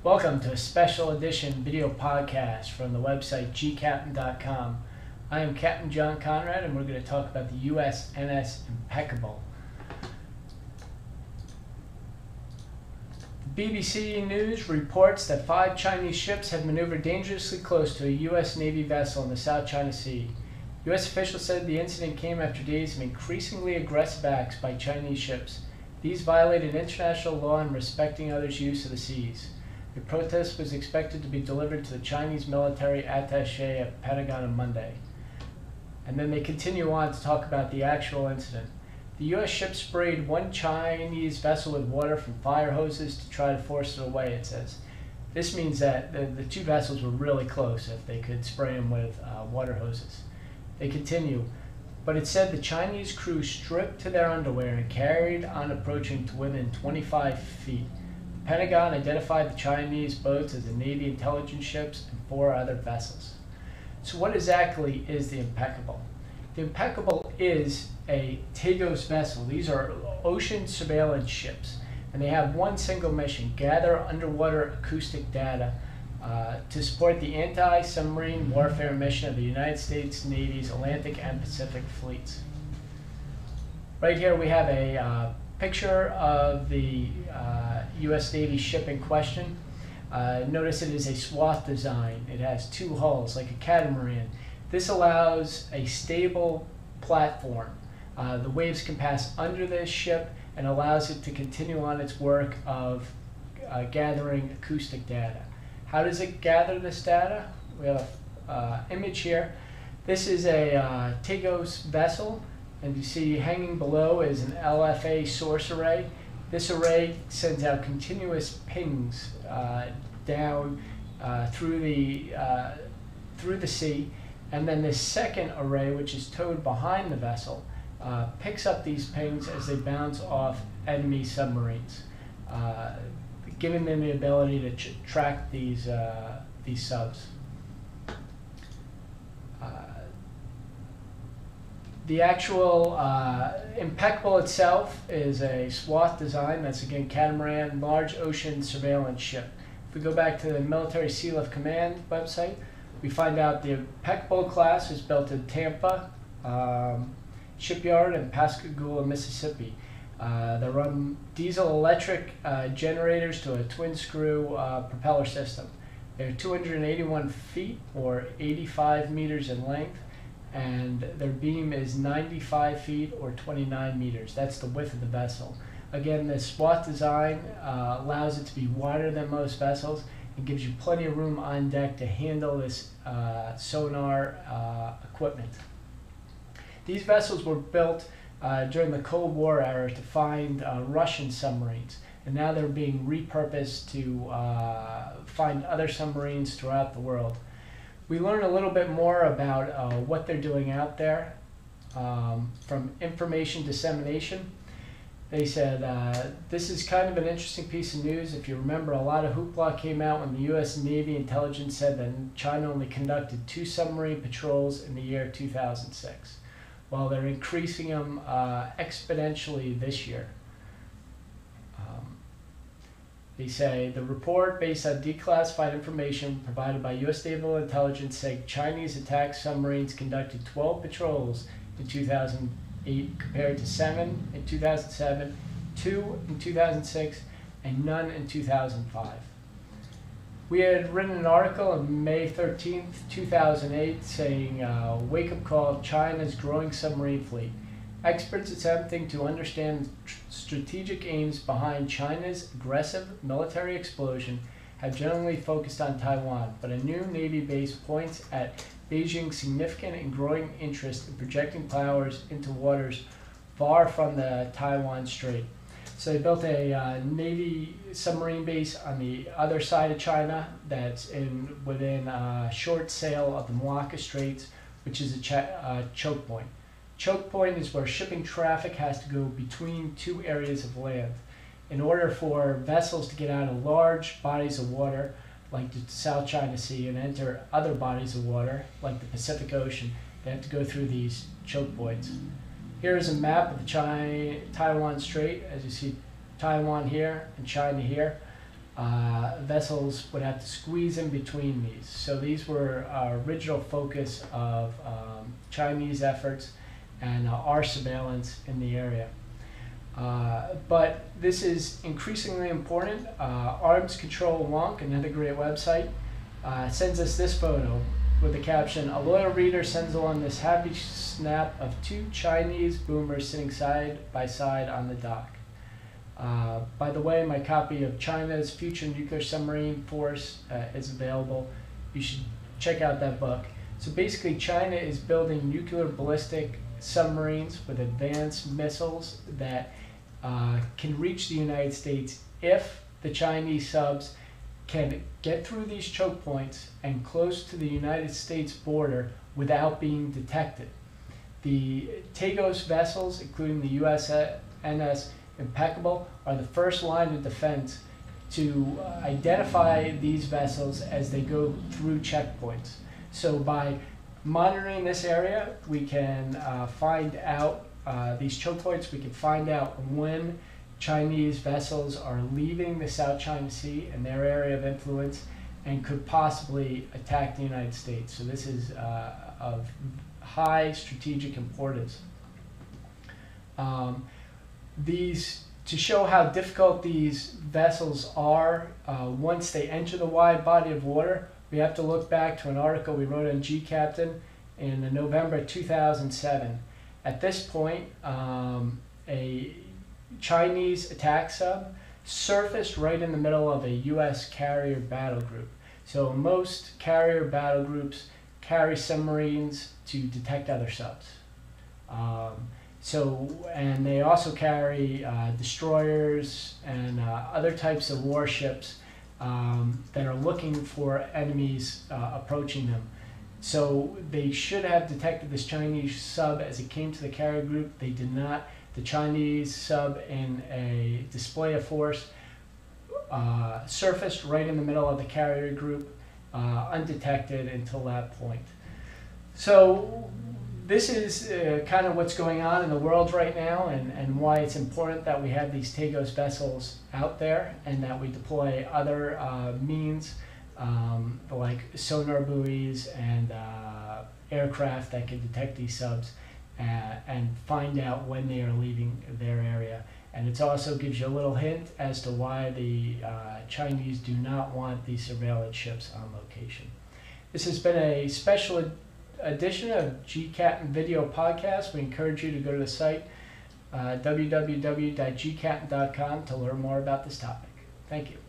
Welcome to a special edition video podcast from the website gcaptain.com. I am Captain John Conrad, and we're going to talk about the USNS Impeccable. The BBC News reports that 5 Chinese ships have maneuvered dangerously close to a U.S. Navy vessel in the South China Sea. U.S. officials said the incident came after days of increasingly aggressive acts by Chinese ships. These violated international law in respecting others' use of the seas. A protest was expected to be delivered to the Chinese military attaché at Pentagon on Monday. And then they continue on to talk about the actual incident. The U.S. ship sprayed one Chinese vessel with water from fire hoses to try to force it away, it says. This means that the two vessels were really close if they could spray them with water hoses. They continue, but it said the Chinese crew stripped to their underwear and carried on approaching to within 25 feet. The Pentagon identified the Chinese boats as the Navy intelligence ships and 4 other vessels. So what exactly is the Impeccable? The Impeccable is a Taegos vessel. These are ocean surveillance ships, and they have one single mission: gather underwater acoustic data to support the anti-submarine warfare mission of the United States Navy's Atlantic and Pacific fleets. Right here we have a picture of the U.S. Navy ship in question. Notice it is a swath design. It has 2 hulls like a catamaran. This allows a stable platform. The waves can pass under this ship and allows it to continue on its work of gathering acoustic data. How does it gather this data? We have an image here. This is a Taegos vessel, and you see hanging below is an LFA source array. This array sends out continuous pings down through the sea, and then this second array, which is towed behind the vessel, picks up these pings as they bounce off enemy submarines, giving them the ability to track these subs. The actual Impeccable itself is a swath design. That's again catamaran, large ocean surveillance ship. If we go back to the Military Sea Lift Command website, we find out the Impeccable class was built in Tampa shipyard in Pascagoula, Mississippi. They run diesel-electric generators to a twin-screw propeller system. They're 281 feet or 85 meters in length, and their beam is 95 feet or 29 meters. That's the width of the vessel. Again, this swath design allows it to be wider than most vessels and gives you plenty of room on deck to handle this sonar equipment. These vessels were built during the Cold War era to find Russian submarines, and now they're being repurposed to find other submarines throughout the world. We learn a little bit more about what they're doing out there from information dissemination. They said this is kind of an interesting piece of news. If you remember, a lot of hoopla came out when the U.S. Navy intelligence said that China only conducted 2 submarine patrols in the year 2006. Well, they're increasing them exponentially this year. They say the report, based on declassified information provided by U.S. Naval Intelligence, said Chinese attack submarines conducted 12 patrols in 2008 compared to 7 in 2007, 2 in 2006, and none in 2005. We had written an article on May 13th, 2008 saying, wake-up call, China's growing submarine fleet. Experts attempting to understand strategic aims behind China's aggressive military explosion have generally focused on Taiwan, but a new Navy base points at Beijing's significant and growing interest in projecting powers into waters far from the Taiwan Strait. So they built a Navy submarine base on the other side of China that's within short sail of the Malacca Straits, which is a choke point. Choke point is where shipping traffic has to go between 2 areas of land. In order for vessels to get out of large bodies of water, like the South China Sea, and enter other bodies of water, like the Pacific Ocean, they have to go through these choke points. Here is a map of the Taiwan Strait. As you see, Taiwan here and China here. vessels would have to squeeze in between these. So these were our original focus of Chinese efforts and our surveillance in the area. But this is increasingly important. Arms Control Wonk, another great website, sends us this photo with the caption, "A loyal reader sends along this happy snap of two Chinese boomers sitting side by side on the dock." By the way, my copy of China's Future Nuclear Submarine Force is available. You should check out that book. So basically, China is building nuclear ballistic submarines with advanced missiles that can reach the United States if the Chinese subs can get through these choke points and close to the United States border without being detected. The Taegos vessels, including the USNS Impeccable, are the first line of defense to identify these vessels as they go through checkpoints. So by monitoring this area, we can find out these choke points. We can find out when Chinese vessels are leaving the South China Sea and their area of influence and could possibly attack the United States. So this is of high strategic importance. To show how difficult these vessels are once they enter the wide body of water, we have to look back to an article we wrote on G-Captain in November 2007. At this point, a Chinese attack sub surfaced right in the middle of a U.S. carrier battle group. So most carrier battle groups carry submarines to detect other subs. And they also carry destroyers and other types of warships that are looking for enemies approaching them. So they should have detected this Chinese sub as it came to the carrier group. They did not. The Chinese sub in a display of force surfaced right in the middle of the carrier group, undetected until that point. So this is kind of what's going on in the world right now, and why it's important that we have these Taegos vessels out there and that we deploy other means like sonar buoys and aircraft that can detect these subs and find out when they are leaving their area. And it also gives you a little hint as to why the Chinese do not want these surveillance ships on location. This has been a special edition of G-Captain Video Podcast. We encourage you to go to the site www.gcaptain.com to learn more about this topic. Thank you.